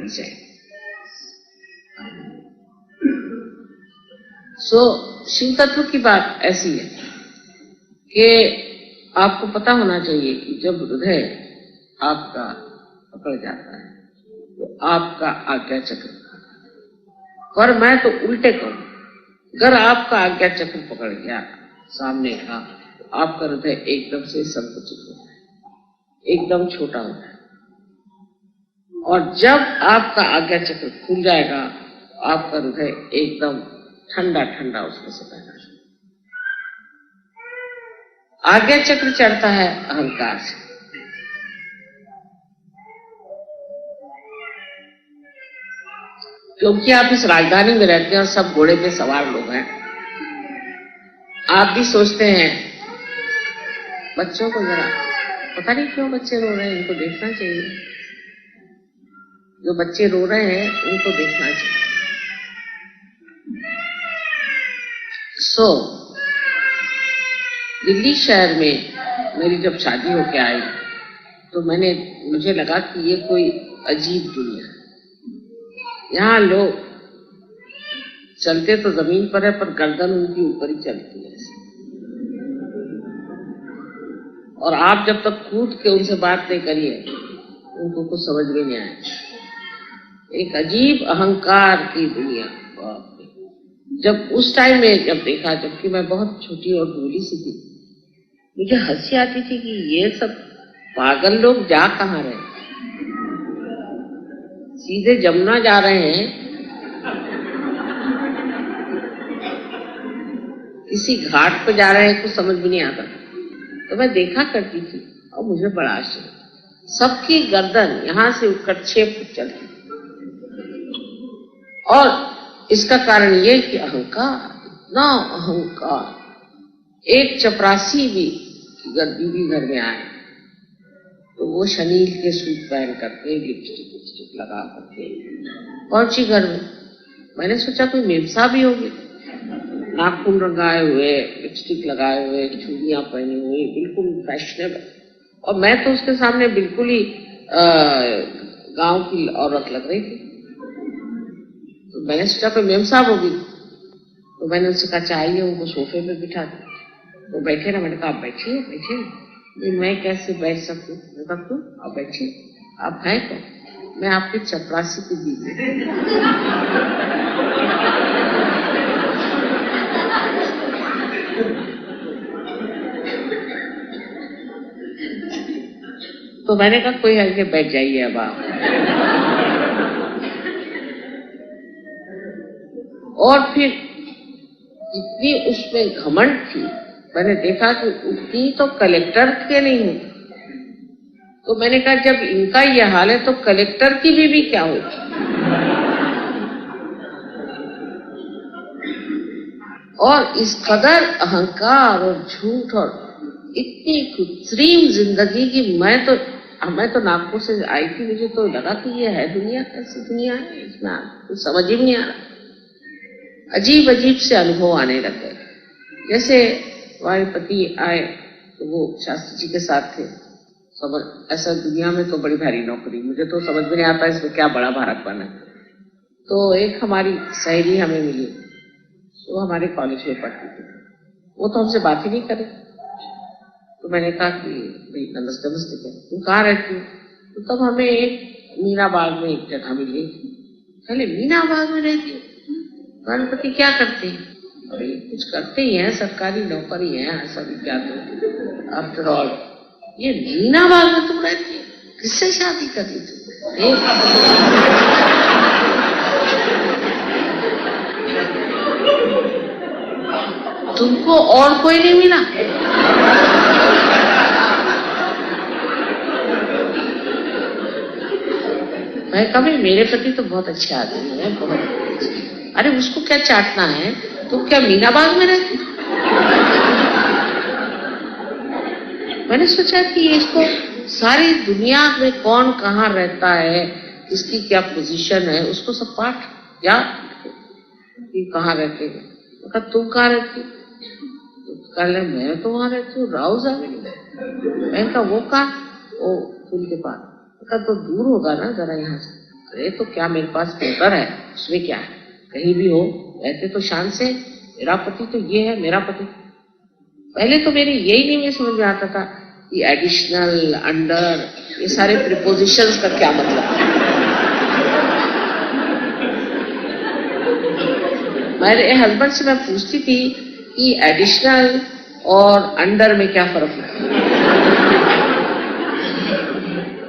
विषय। शिव तत्व की बात ऐसी है कि आपको पता होना चाहिए कि जब हृदय आपका पकड़ जाता है तो आपका आज्ञा चक्र, पर मैं तो उल्टे करूं, अगर आपका आज्ञा चक्र पकड़ गया सामने का, तो आपका हृदय एकदम से संकुचित होता है, एकदम छोटा होता है। और जब आपका आज्ञा चक्र खुल जाएगा, आपका हृदय एकदम ठंडा ठंडा उसमें से पैदा। आज्ञा चक्र चढ़ता है अहंकार से। क्योंकि आप इस राजधानी में रहते हैं और सब घोड़े पे सवार लोग हैं, आप भी सोचते हैं बच्चों को जरा, पता नहीं क्यों बच्चे रो रहे हैं, इनको देखना चाहिए, जो बच्चे रो रहे हैं उनको देखना चाहिए। दिल्ली शहर में मेरी जब शादी होके आई तो मुझे लगा कि ये कोई अजीब दुनिया है। यहाँ लोग चलते तो जमीन पर है, पर गर्दन उनकी ऊपर ही चलती है। और आप जब तक कूद के उनसे बात नहीं करिए, उनको कुछ समझ में नहीं आएगा। एक अजीब अहंकार की दुनिया। जब उस टाइम में जब देखा, जबकि मैं बहुत छोटी और भोली सी थी, मुझे हंसी आती थी कि ये सब पागल लोग जा कहाँ रहे, सीधे जमुना जा रहे हैं, किसी घाट पे जा रहे हैं, कुछ समझ भी नहीं आता। तो मैं देखा करती थी और मुझे बड़ा आश्चर्य, सबकी गर्दन यहां से उठकर 6 फुट चलती। और इसका कारण ये कि अहंकार, इतना अहंकार। एक चपरासी भी अगर बीवी घर में आए तो वो शनील के सूट पहन करके, लिपस्टिक लगा करके पहुंची घर में। मैंने सोचा कोई मेमसा भी होगी, नाखून रंगाए हुए, लिपस्टिक लगाए हुए, चूड़ियां पहनी हुई, बिल्कुल फैशनेबल। और मैं तो उसके सामने बिल्कुल ही गांव की औरत लग रही थी। तो मैंने सोचा कोई मेम साहब होगी। तो मैंने उनसे कहा चाहिए, उनको सोफे पे बिठा दिया। वो बैठे ना, मैंने कहा आप बैठिए बैठिए। मैं कैसे बैठ सकूं? मैं कहा क्यों, आप बैठिए। आप हैं कौन? मैं आपकी चपरासी की बीवी। तो मैंने कहा कोई हल्के बैठ जाइए अब आप। और फिर इतनी उसमें घमंड थी, मैंने देखा कि उतनी तो कलेक्टर के नहीं हुई। तो मैंने कहा जब इनका यह हाल है तो कलेक्टर की बीवी क्या होगी? और इस कदर अहंकार और झूठ और इतनी कृत्रिम जिंदगी की मैं तो नागपुर से आई थी, मुझे तो लगा कि ये है दुनिया, कैसी दुनिया है, इसमें कुछ समझ ही नहीं आ रहा। अजीब अजीब से अनुभव आने लगे। जैसे हमारे पति आए तो वो शास्त्री जी के साथ थे। समझ ऐसा दुनिया में तो बड़ी भारी नौकरी, मुझे तो समझ में नहीं आता इसमें क्या बड़ा भारत बना। तो एक हमारी सहेली हमें मिली, वो हमारे कॉलेज में पढ़ती थी, वो तो हमसे बात ही नहीं करे। तो मैंने कहा कि भाई नमस्ते नमस्ते, तुम कहाँ रहती हो? तो तब हमें एक मीना बाग में एक जगह मिली। पहले मीना बाग में रहती हो? गणपति क्या करते हैं? अरे कुछ करते ही हैं, सरकारी नौकरी है, ऐसा भी क्या तो आफ्टर ऑल ये मीना बाग में तुम रहती हो, किससे शादी करी तुम? तुमको और कोई नहीं मिला? मैं कभी, मेरे पति तो बहुत अच्छे आदमी है, बहुत अच्छे। अरे उसको क्या चाटना है, तो क्या मीना बाग में रहती? मैंने सोचा कि इसको सारी दुनिया में कौन कहाँ रहता है, किसकी क्या पोजीशन है, उसको सब पाठ याद कि कहाँ रहते हैं। कहा तुम कहाँ रहती? तो कल मैं तो वहां रहती हूँ, राउज आ गई। मैं कहा वो कहा, वो पुल के पास। कहा तो दूर होगा ना जरा यहाँ से। अरे तो क्या मेरे पास पेपर है, उसमें क्या है, कहीं भी हो रहते तो शान से, मेरा पति तो ये है मेरा पति। पहले तो मेरे यही नहीं में समझ में आता था कि एडिशनल, अंडर, ये सारे प्रीपोजिशंस का क्या मतलब है। मेरे हस्बैंड से मैं पूछती थी कि एडिशनल और अंडर में क्या फर्क है।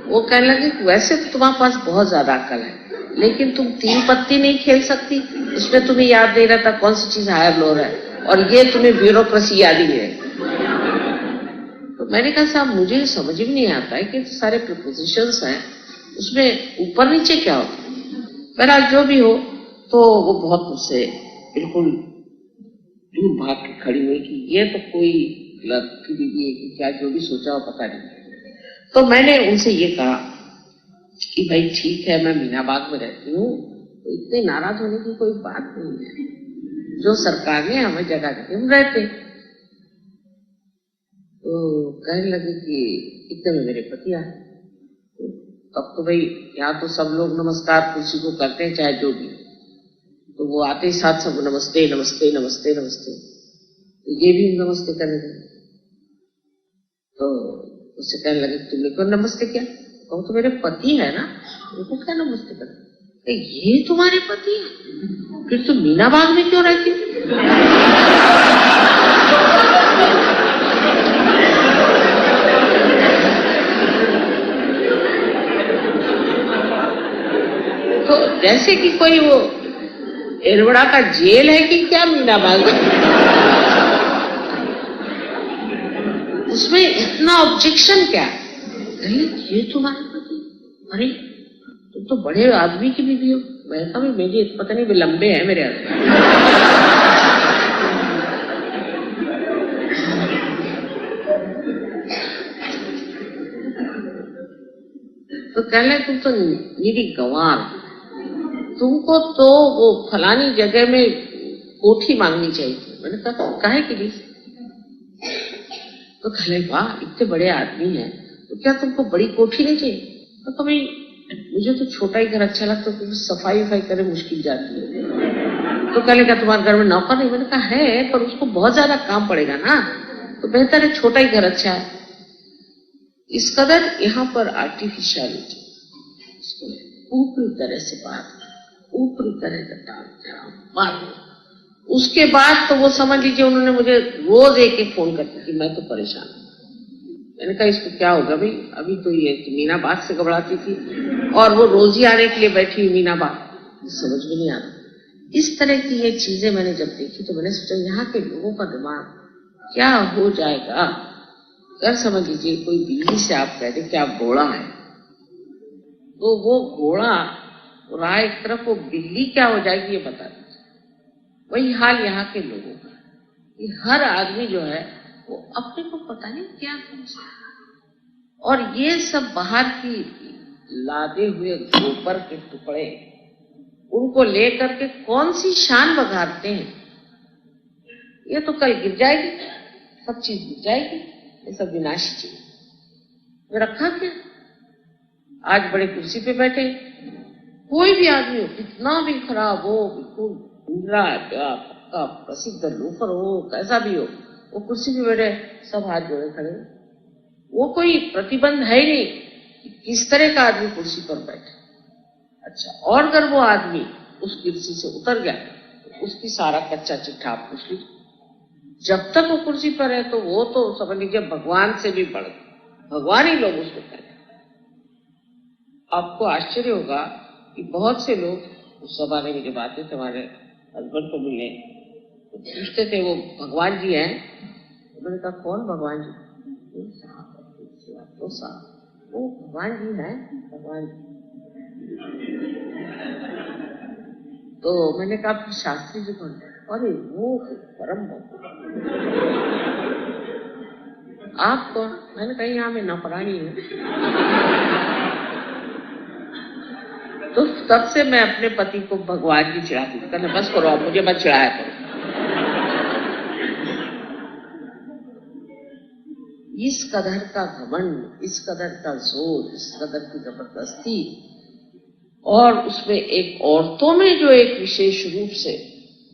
वो कहने लगे वैसे तो तुम्हारे पास बहुत ज्यादा अक्ल है, लेकिन तुम 3 पत्ती नहीं खेल सकती, उसमें तुम्हें याद नहीं रहता कौन सी चीज हायर लोअर है, और ये तुम्हें ब्यूरोक्रेसी याद ही नहीं रहती। तो मैंने कहा साहब मुझे समझ में नहीं आता है कि सारे प्रपोजिशंस हैं, उसमें ऊपर नीचे क्या होता। पर आज जो भी हो, तो वो बहुत मुझसे बिल्कुल दूर भाग के खड़ी हुई कि ये तो कोई लड़की दीदी है कि क्या, जो भी सोचा हो पता नहीं। तो मैंने उनसे ये कहा कि भाई ठीक है, मैं मीना बाग में रहती हूँ, तो इतने नाराज होने की कोई बात नहीं है, जो सरकार ने हमें जगह देती हम रहते। तो कहने लगे कि इतने में मेरे पति आए। तब तो भाई यहाँ तो सब लोग नमस्कार कुर्सी को करते हैं चाहे जो भी, तो वो आते ही साथ सब नमस्ते नमस्ते नमस्ते नमस्ते, तो ये भी नमस्ते करने लगे। तो उससे कहने लगे तुमने क्यों नमस्ते किया, वो तो मेरे पति है ना, उनको क्या नमस्ते कर, ये तुम्हारे पति है, फिर तुम मीना बाग में क्यों रहती हो। तो जैसे कि कोई वो एरवड़ा का जेल है कि क्या मीना बाग में, उसमें इतना ऑब्जेक्शन क्या, ये तुम्हारे पति, अरे तुम तो बड़े आदमी की बीवी हो। मैं कहा मेरी पता नहीं लंबे हैं मेरे हस्बैंड। तो कहने तुम तो मेरी गंवार, तुमको तो वो फलानी जगह में कोठी मांगनी चाहिए। मैंने कहा काहे के लिए। तो कहले वाह इतने बड़े आदमी हैं, तो क्या तुमको बड़ी कोठी नहीं चाहिए। तो भाई मुझे तो छोटा ही घर अच्छा लगता है, क्योंकि सफाई वफाई करे मुश्किल जाती है। तो कहले क्या तुम्हारे घर में नौकर नहीं। मैंने कहा है, पर उसको बहुत ज्यादा काम पड़ेगा ना, तो बेहतर है छोटा ही घर अच्छा है। इस कदर यहाँ पर आर्टिफिशियलिटी, ऊपरी तरह से बात, ऊपरी तरह का बात। उसके बाद तो वो समझ लीजिए उन्होंने मुझे रोज एक फोन करती थी, मैं तो परेशान। मैंने कहा इसको क्या होगा भाई, अभी तो ये मीना बाग से घबराती थी और वो रोज ही आने के लिए बैठी हुई मीना बाग, समझ में नहीं आ रहा। इस तरह की ये चीजें मैंने जब देखी तो मैंने सोचा यहाँ के लोगों का दिमाग क्या हो जाएगा। अगर समझ लीजिए कोई बिल्ली से आप कहते कि आप घोड़ा है, तो वो घोड़ा राह एक तरफ, वो बिल्ली क्या हो जाएगी ये बता दीजिए। वही हाल यहाँ के लोगों का, कि हर आदमी जो है वो अपने को पता नहीं क्या समझता है, और ये सब बाहर की लादे हुए गोबर के टुकड़े उनको लेकर के कौन सी शान बघारते हैं। ये तो कल गिर जाएगी, सब चीज गिर जाएगी, ये सब विनाशी चीज रखा क्या। आज बड़े कुर्सी पे बैठे, कोई भी आदमी हो, कितना भी खराब हो, बिल्कुल पक्का प्रसिद्ध लोफर हो, कैसा भी हो, वो कुर्सी पे बैठे सब हाथ जोड़े खड़े। वो कोई प्रतिबंध है ही नहीं कि किस तरह का आदमी कुर्सी पर बैठे। अच्छा, और अगर वो आदमी उस कुर्सी से उतर गया तो उसकी सारा कच्चा चिट्ठा आप पूछ लीजिए। जब तक वो कुर्सी पर है तो वो तो समझ लीजिए भगवान से भी बढ़, भगवान ही लोग उसको कहते हैं। आपको आश्चर्य होगा कि बहुत से लोग उस जमाने में जब आते थे हमारे हस्बैंड को मिलने, तो पूछते थे वो भगवान जी हैं। तो मैंने कहा कौन भगवान जी। तो साहब वो भगवान जी हैं, भगवान जी। तो मैंने कहा शास्त्री जी कौन। अरे वो परम भगवान। आप कौन। मैंने कहा यहाँ में नौकरानी है। तो तब से मैं अपने पति को भगवान जी चिढ़ाती हूँ, कहना बस करो आप, मुझे मत चिढ़ाया करो। इस कदर का घमंड, इस कदर का जोर, इस कदर की जबरदस्ती, और उसमें एक औरतों में जो एक विशेष रूप से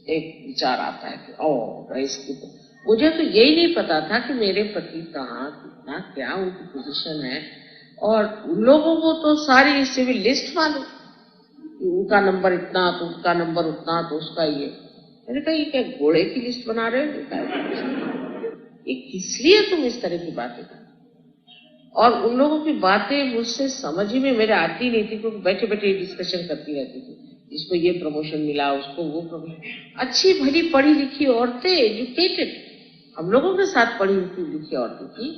एक विचार आता है कि ओ इसकी तो मुझे तो यही नहीं पता था कि मेरे पति कहाँ कितना क्या उनकी पोजीशन है, और उन लोगों को तो सारी सिविल लिस्ट मालूम, उनका नंबर इतना तो उसका नंबर उतना तो उसका ये। मैंने कहा ये क्या घोड़े की लिस्ट बना रहे हो, ये किस लिए तुम इस तरह की बातें कर। और उन लोगों की बातें मुझसे समझ ही में मेरे आती नहीं थी, क्योंकि बैठे बैठे डिस्कशन करती रहती थी, इसको ये प्रमोशन मिला उसको वो प्रमोशन। अच्छी भली पढ़ी लिखी औरतें, एजुकेटेड, हम लोगों के साथ पढ़ी लिखी औरतें थी,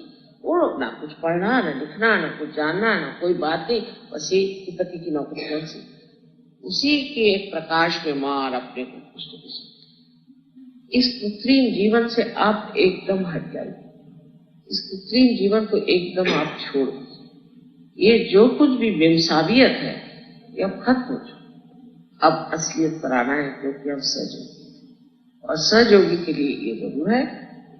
वो ना कुछ पढ़ना ना लिखना ना कुछ जानना ना कोई बातें, बस ये पति की नौकरी कौन सी, उसी के एक प्रकाश में मार अपने को कुछ। इस कृत्रिम जीवन से आप एकदम हट जाइए, इस कृत्रिम जीवन को एकदम आप छोड़ दीजिए। ये जो कुछ भी बेमसाबियत है ये अब खत्म हो चुका, अब असलियत पर आना है, क्योंकि अब सहयोगी, और सहयोगी के लिए ये जरूर है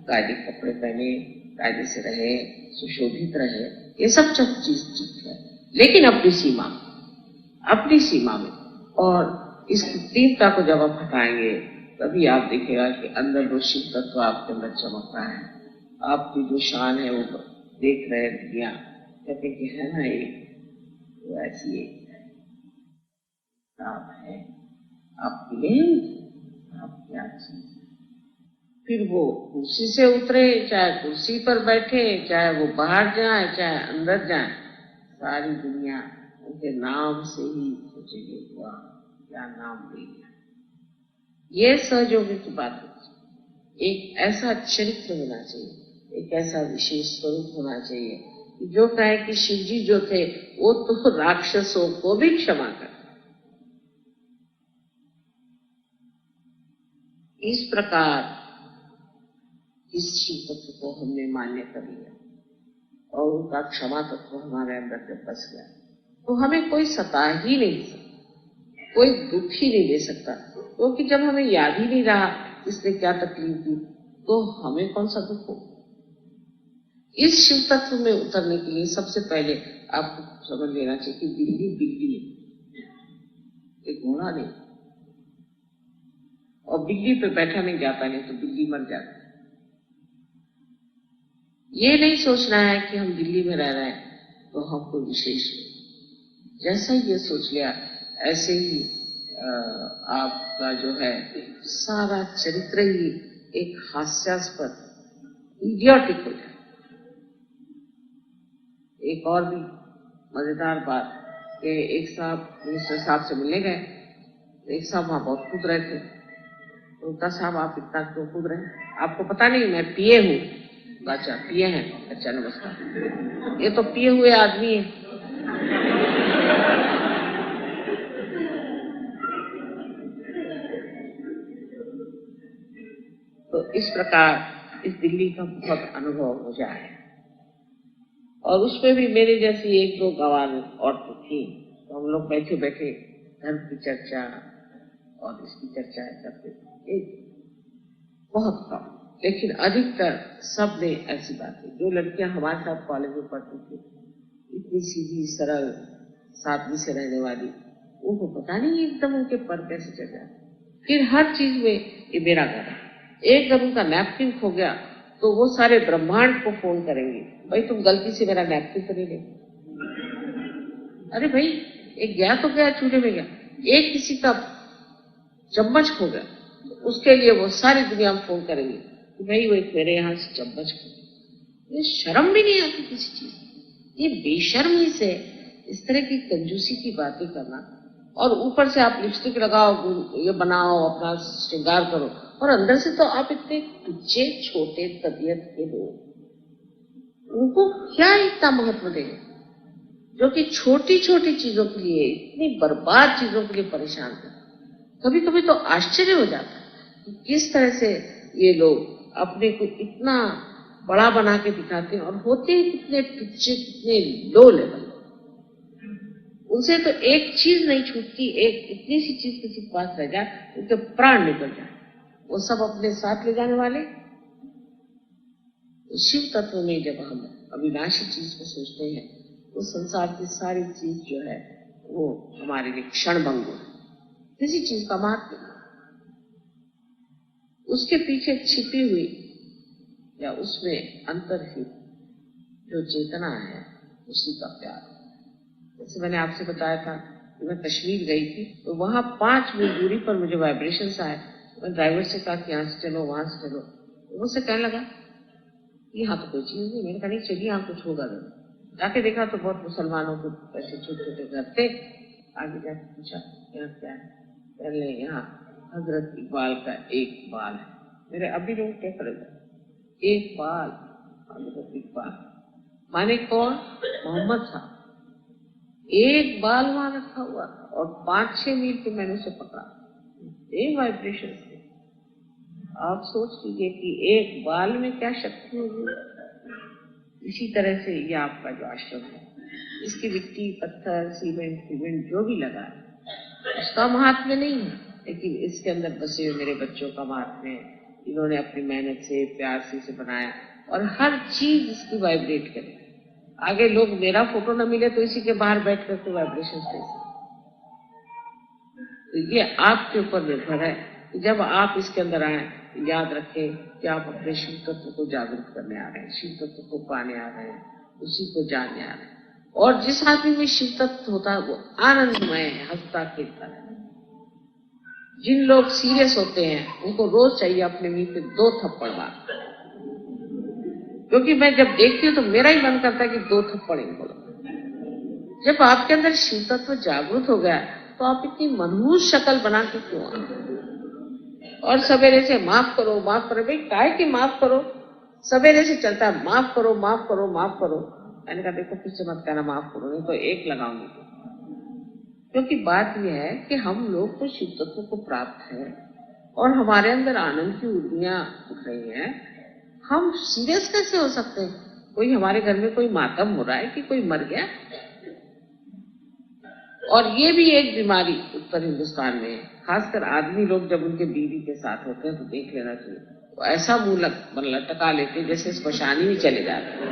कायदे कपड़े पहने, कायदे से रहे, सुशोभित रहे, ये सब चीज ठीक है, लेकिन अपनी सीमा में। और इस कृत्रिमता को जब आप हटाएंगे तभी आप देखिएगा कि अंदर जो शिव तत्व आपके अंदर चमक रहा है, आपकी जो शान है वो देख रहे दुनिया, कहते कि है ना ये तो ऐसी एक आप है, आप मिले आप क्या चीज। फिर वो कुर्सी से उतरे, चाहे कुर्सी पर बैठे, चाहे वो बाहर जाए चाहे अंदर जाए, सारी दुनिया उनके नाम से ही सोचेगी वाह क्या नाम दिया। ये सहयोगी की बात है। एक ऐसा चरित्र होना चाहिए, एक ऐसा विशेष स्वरूप होना चाहिए जो कहे कि शिव जी जो थे वो तो राक्षसों को भी क्षमा कर। इस प्रकार इस शिव तत्व को हमने मान्य कर लिया और उनका क्षमा तत्व हमारे अंदर जब बस गया तो हमें कोई सता ही नहीं सकता, कोई दुख ही नहीं दे सकता, क्योंकि जब हमें याद ही नहीं रहा इसने क्या तकलीफ दी तो हमें कौन सा दुख हो। इस शिव तत्व में उतरने के लिए सबसे पहले आपको समझ लेना चाहिए कि बिल्ली बिल्ली है, एक घोड़ा नहीं, और बिल्ली पे बैठा नहीं जाता, नहीं तो बिल्ली मर जाती। ये नहीं सोचना है कि हम दिल्ली में रह रहे हैं तो हम कोई विशेष नहीं, जैसा ही ये सोच लिया ऐसे ही आपका जो है सारा चरित्र ही एक हास्यास्पद इडियोटिक हो जाए। एक और भी मजेदार बात कि एक साहब मिनिस्टर साहब से मिलने गए, एक साहब वहां बहुत कूद रहे थे, तो उनका साहब आप इतना क्यों कूद रहे हैं, आपको पता नहीं मैं पिए हूँ। अच्छा पिए हैं, अच्छा नमस्कार, ये तो पिए हुए आदमी है। तो इस प्रकार इस दिल्ली का बहुत अनुभव हो जाए, और उसमें भी मेरे जैसी एक दो गवार औरतें थी, तो हम लोग बैठे बैठे धर्म की चर्चा और इसकी चर्चा करते थे, बहुत कम, लेकिन अधिकतर सब ने ऐसी बातें, जो लड़कियां हमारे साथ कॉलेज में पढ़ती थी, इतनी सीधी सरल सादगी से रहने वाली, उनको पता नहीं एकदम उनके पर कैसे चढ़ जाए। फिर हर चीज में ये मेरा घर, एक जब उनका नैपकिन खो गया तो वो सारे ब्रह्मांड को फोन करेंगे, भाई तुम गलती से मेरा नैपकिन तो नहीं ले। अरे भाई एक गया तो गया, चूल्हे में गया, एक किसी का चम्मच खो गया तो उसके लिए वो सारी दुनिया में फोन करेंगे कि भाई वो एक मेरे यहाँ से चम्मच खो गया। ये शर्म भी नहीं आती किसी चीज, ये बेशर्मी से इस तरह की कंजूसी की बातें करना, और ऊपर से आप लिपस्टिक लगाओ, ये बनाओ, अपना श्रृंगार करो, और अंदर से तो आप इतने तुच्छे छोटे तबीयत के लोग, उनको क्या इतना महत्व देंगे जो कि छोटी छोटी चीजों के लिए, इतनी बर्बाद चीजों के लिए परेशान है। कभी कभी तो आश्चर्य हो जाता है कि किस तरह से ये लोग अपने को इतना बड़ा बना के दिखाते हैं और होते हैं कितने तुच्छे, कितने लो लेवल। उनसे तो एक चीज नहीं छूटती, एक इतनी सी चीज किसी के पास रह जाए उनके प्राण निकल जाए, वो सब अपने साथ ले जाने वाले। तो शिव तत्व में जब हम अविनाशी चीज को सोचते हैं तो संसार की सारी चीज जो है वो हमारे लिए क्षण भंगुर है। किसी चीज का महत्व नहीं, उसके पीछे छिपी हुई या उसमें अंतर्हित जो चेतना है उसी का प्यार। जैसे मैंने आपसे बताया था कि मैं कश्मीर गई थी, तो वहां 5 मील दूरी पर मुझे वाइब्रेशंस आए। मैं ड्राइवर से कहा कि यहाँ से चलो वहां से चलो, वो मुझसे कहने लगा यहाँ तो कोई चीज नहीं। मैंने कहा नहीं चलिए, यहाँ कुछ होगा नहीं। जाके देखा तो बहुत मुसलमानों के ऐसे छोटे छोटे घर थे। आगे जाके पूछा यहाँ क्या है, पहले यहाँ हजरत इकबाल का एक बाल है। मेरे अभी लोग क्या करेगा, एक बाल हजरत इकबाल माने कौन, मोहम्मद साहब। एक बाल वहां रखा हुआ था और 5-6 मील पे मैंने उसे पकड़ा। एक वाइब्रेशन थे। आप सोच लीजिए कि एक बाल में क्या शक्ति होगी। इसी तरह से ये आपका जो आश्रम है, इसकी मिट्टी पत्थर सीमेंट जो भी लगा है उसका महात्म्य नहीं है, लेकिन इसके अंदर बसे हुए मेरे बच्चों का महात्म्य है। इन्होंने अपनी मेहनत से प्यार से इसे बनाया और हर चीज इसकी वाइब्रेट करे। आगे लोग मेरा फोटो न मिले तो इसी के बाहर बैठ कर के वाइब्रेशन दे सकते। तो ये आपके ऊपर निर्भर है कि जब आप इसके अंदर आए, याद रखें कि आप अपने शिव तत्व को जागरूक करने आ रहे हैं, शिव तत्व को पाने आ रहे हैं, उसी को जानने आ रहे हैं। और जिस आदमी में शिव तत्व होता है वो आनंदमय है, हंसता खेलता है। जिन लोग सीरियस होते हैं उनको रोज चाहिए अपने मुंह पे 2 थप्पड़ मार, क्योंकि मैं जब देखती हूँ तो मेरा ही मन करता है कि 2 थप्पड़ इनको। जब आपके अंदर शिव तत्व जागृत हो गया तो आप इतनी मनहूस शक्ल बना के क्यों आए? और सवेरे से माफ करो भाई काहे कि माफ करो, सवेरे से चलता है माफ करो माफ करो माफ करो। मैंने कहा देखो फिर से मत कहना माफ करो, नहीं तो 1 लगाऊंगी। क्योंकि बात यह है कि हम लोग तो शिव तत्व को प्राप्त है और हमारे अंदर आनंद की ऊर्मियां उठ रही हैं। हम सीरियस कैसे हो सकते हैं? कोई हमारे घर में कोई मातम हो रहा है कि कोई मर गया? और ये भी एक बीमारी उत्तर हिंदुस्तान में है, खासकर आदमी लोग जब उनके बीवी के साथ होते हैं तो देख लेना चाहिए, तो ऐसा मुंह लटका लेते जैसे स्मशानी में चले जाते हैं।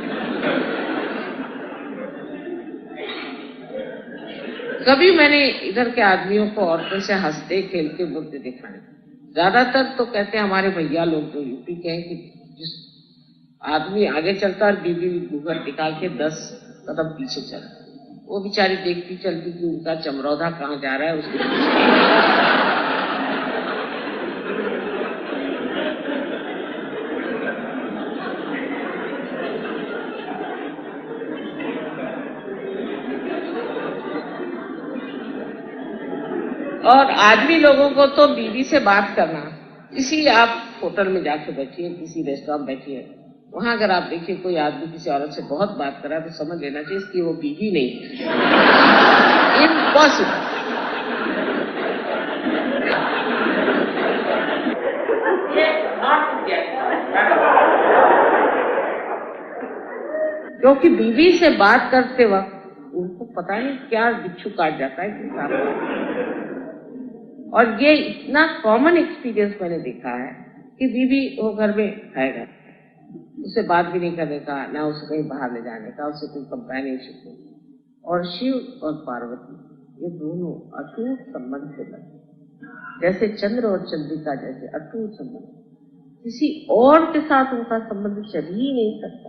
कभी मैंने इधर के आदमियों को औरतों से हंसते खेलते बोलते देखा नहीं। ज्यादातर तो कहते हैं हमारे भैया लोग जो यूपी के हैं कि जिस आदमी आगे चलता और बीवी घूंघट निकाल के 10 कदम पीछे चलता, वो बेचारी देखती चलती कि उनका चमरौधा कहाँ जा रहा है उसको। और आदमी लोगों को तो बीवी से बात करना, किसी आप होटल में जाके बैठिए, किसी रेस्टोरेंट में बैठिए, वहां अगर आप देखिए कोई आदमी किसी औरत से बहुत बात कर रहा है तो समझ लेना चाहिए इसकी वो बीवी नहीं है। इम्पॉसिबल। क्योंकि बीवी से बात करते वक्त उनको पता नहीं क्या बिच्छू काट जाता है। और ये इतना कॉमन एक्सपीरियंस मैंने देखा है कि बीवी वो घर में खाएगा, उससे बात भी नहीं करने का, ना उसे कहीं बाहर ले जाने का, उससे कोई कंपेनियनशिप नहीं। और शिव और पार्वती ये दोनों अटूट संबंध से लगे, जैसे चंद्र और चंद्रिका जैसे अटूट संबंध। किसी और के साथ उनका संबंध चल ही नहीं सकता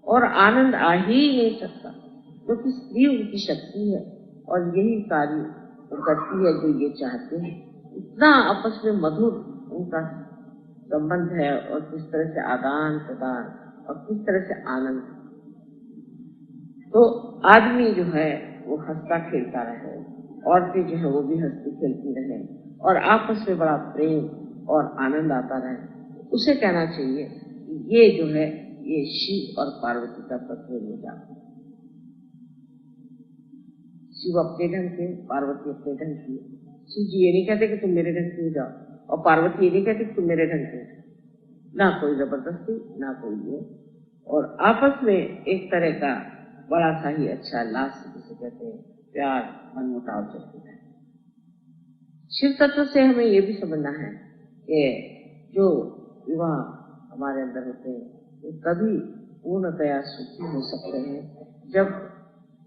और आनंद आ ही नहीं सकता, क्योंकि स्त्री उनकी शक्ति है और यही कार्य वो करती है जो ये चाहते हैं। इतना आपस में मधुर उनका संबंध है और किस तरह से आदान प्रदान और किस तरह से आनंद। तो आदमी जो है वो हंसता खेलता रहे, औरतें जो है वो भी हंसती खेलती रहे और आपस में बड़ा प्रेम और आनंद आता रहे। उसे कहना चाहिए ये जो है ये शिव और पार्वती का प्रतिनिधित्व है। शिव अपने ढंग से, पार्वती अपने ढंग से। शिव जी ये नहीं कहते कि तुम मेरे ढंग से जाओ और पार्वती ये नहीं कहती कि तुम मेरे ढंग से, ना कोई जबरदस्ती ना कोई ये, और आपस में एक तरह का बड़ा सा ही अच्छा लास्ट जिसे कहते हैं प्यार मनमुटाव चलता है। शिव तत्व से हमें ये भी समझना है कि जो विवाह हमारे अंदर होते हैं वो तभी पूर्णतया सुखी हो सकते हैं जब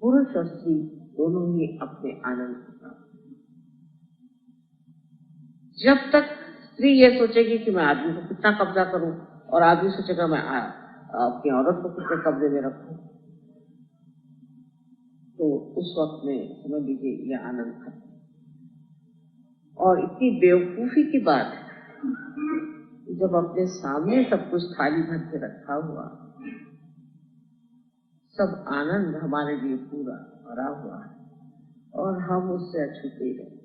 पुरुष और स्त्री दोनों ही अपने आनंद को प्राप्त। जब तक स्त्री ये सोचेगी कि मैं आदमी को कितना कब्जा करूं और आदमी सोचेगा मैं अपनी औरत को कितने कब्जे में रखूं, तो उस वक्त में समझ लीजिए ये आनंद खत्म। और इतनी बेवकूफी की बात है, जब अपने सामने सब कुछ थाली भर के रखा हुआ, सब आनंद हमारे लिए पूरा भरा हुआ है और हम उससे अछूते रहे।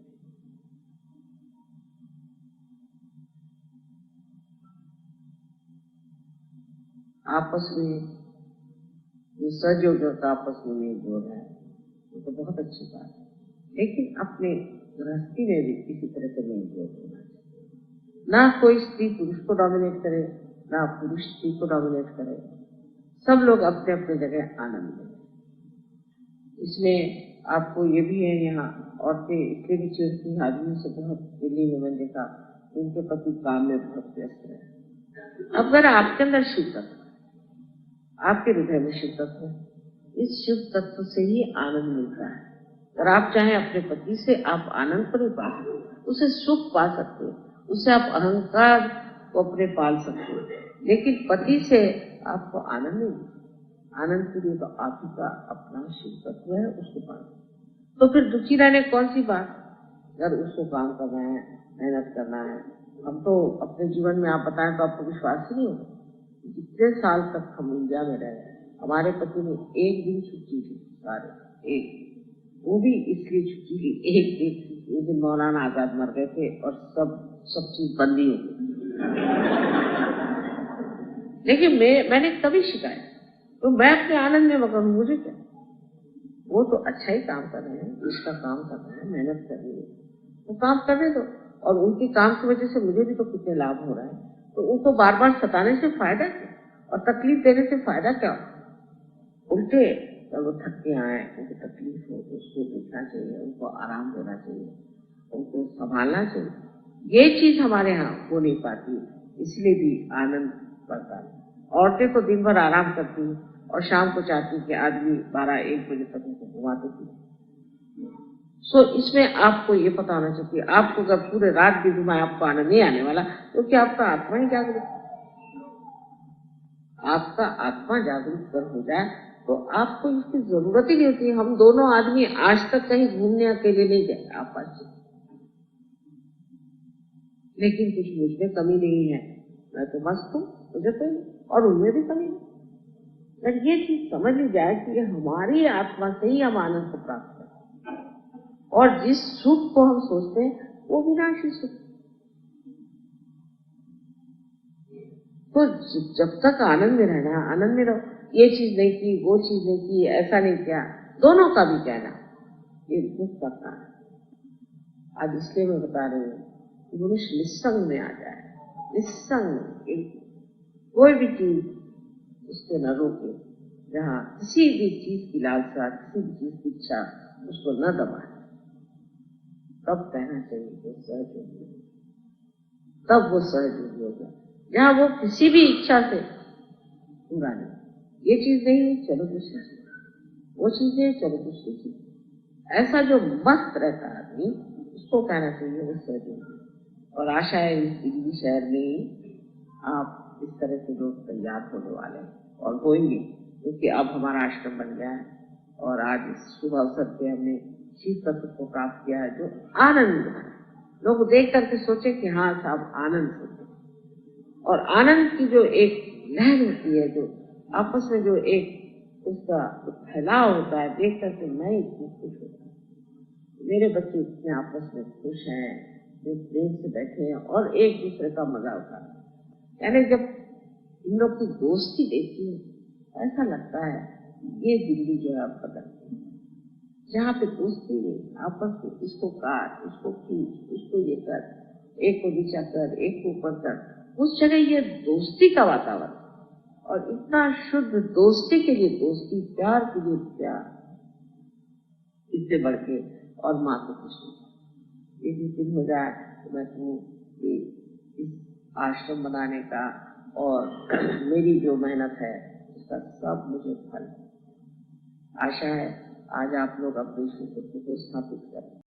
आपस में जो सहयोग का आपस में मेल जोड़ है वो तो बहुत अच्छी बात है, लेकिन अपने गृहस्थी में भी किसी तरह से मेल जोड़ होना चाहिए। ना कोई स्त्री पुरुष को डोमिनेट करे, ना पुरुष स्त्री को डोमिनेट करे, सब लोग अपने अपने जगह आनंद लें। इसमें आपको ये भी है, यहाँ औरतें इसलिए भी चिड़ती आदमी से बहुत, दिल्ली में मैंने देखा उनके पति काम में बहुत व्यस्त रहे। अगर आपके अंदर शिव तत्व, आपके हृदय में शिव तत्व, इस शिव तत्व से ही आनंद मिलता है। अगर आप चाहें अपने पति से आप आनंद को नहीं पा सकते, उसे सुख पा सकते, उससे आप अहंकार को अपने पाल सकते, लेकिन पति से आपको आनंद नहीं मिलता। आनंद के लिए तो आप ही का अपना शिव तत्व है, उसको पाना। तो फिर दुखी रहने कौन सी बात, अगर उसको काम करना है, मेहनत करना है। हम तो अपने जीवन में आप बताएं तो आपको विश्वास ही नहीं होगा, जितने साल तक हम इंडिया में रहे, हमारे पति ने एक दिन छुट्टी ली, सारे एक, वो भी इसलिए छुट्टी ली एक दिन, उस दिन मौलाना आजाद मर गए थे और सब चीज बंदी हो गई। लेकिन मैंने कभी शिकायत, तो मैं अपने आनंद में मगन हूं, मुझे क्या, वो तो अच्छा ही काम कर रहे हैं, इसका काम कर रहे हैं, मेहनत कर रही है, वो काम करने दो। और उनके काम की वजह से मुझे भी तो कितने लाभ हो रहा है, तो उनको बार बार सताने से फायदा क्या और तकलीफ देने से फायदा क्या। उल्टे जब वो थक के आए, उनको तकलीफ हो तो उसको देखना चाहिए, उनको आराम देना चाहिए, उनको संभालना चाहिए। ये चीज हमारे यहाँ हो नहीं पाती, इसलिए भी आनंद बढ़ता है। औरतें तो दिन भर आराम करती हैं और शाम को चाहती कि आदमी 12-1 बजे तक उनको घुमाते थे। इसमें आपको ये पता होना चाहिए, आपको अगर पूरे रात भी घुमाए आपको आनंद नहीं आने वाला, तो क्या आपका आत्मा ही जागरूक, आपका आत्मा जागरूक कर हो जाए तो आपको इसकी जरूरत ही नहीं होती। हम दोनों आदमी आज तक कहीं घूमने अकेले नहीं गए आपस में, लेकिन कुछ मुझ में कमी नहीं है, मैं तो मस्त हूँ, मुझे तो, और उनमें भी कमी नहीं। अगर ये चीज समझ ली जाए कि हमारी आत्मा से ही हम आनंद को प्राप्त करते हैं, और जिस सुख को हम सोचते हैं वो विनाशी सुख। तो जब तक आनंद में रहना, आनंद में रहो। ये चीज नहीं की, वो चीज नहीं की, ऐसा नहीं किया, दोनों का भी कहना ये दुख का कारण। आज इसलिए मैं बता रही हूँ, मनुष्य निस्संग में आ जाए, निस्संग, कोई भी चीज उसको न रोके, जहाँ किसी भी चीज की लालसा, किसी भी चीज की इच्छा उसको न दबाए, तब कहना चाहिए वो सहयोगी, तब वो सहयोगी हो गया। जहाँ वो किसी भी इच्छा से पूरा नहीं, ये चीज नहीं चलो दूसरी चीज, वो चीज नहीं चलो दूसरी चीज, ऐसा जो मस्त रहता है आदमी, उसको कहना चाहिए वो सहयोगी। और आशा है इस दिल्ली शहर में आप इस तरह से लोग तैयार होने वाले हैं और होंगे, क्योंकि अब हमारा आश्रम बन गया है और आज इस शुभ अवसर पे हमने शिव तत्व को प्राप्त किया है, जो आनंद है। लोग देख करके सोचे कि हाँ साहब आनंद होते, और आनंद की जो एक लहर होती है, जो आपस में जो एक उसका फैलाव होता है, देख करके मैं इतनी खुश होता हूँ। मेरे बच्चे इतने आपस में खुश हैं, जो प्रेम से बैठे हैं और एक दूसरे का मजा उठा रहे हैं। यानी जब इन लोग की दोस्ती देखती है ऐसा लगता है ये दिल्ली जो है आपका बदलती है, जहाँ पे दोस्ती नहीं, आपस में इसको काट, उसको खींच, उसको ये कर, एक को नीचा कर, एक को ऊपर कर, उस जगह ये दोस्ती का वातावरण, और इतना शुद्ध दोस्ती के लिए दोस्ती, प्यार के लिए प्यार, इससे बढ़ के और माँ को खुश नहीं। ये भी दिन हो जाए तो मैं कहूँ कि इस आश्रम बनाने का और मेरी जो मेहनत है उसका सब मुझे फल। आशा है आज आप लोग अपनी स्वीकृति को स्थापित करें।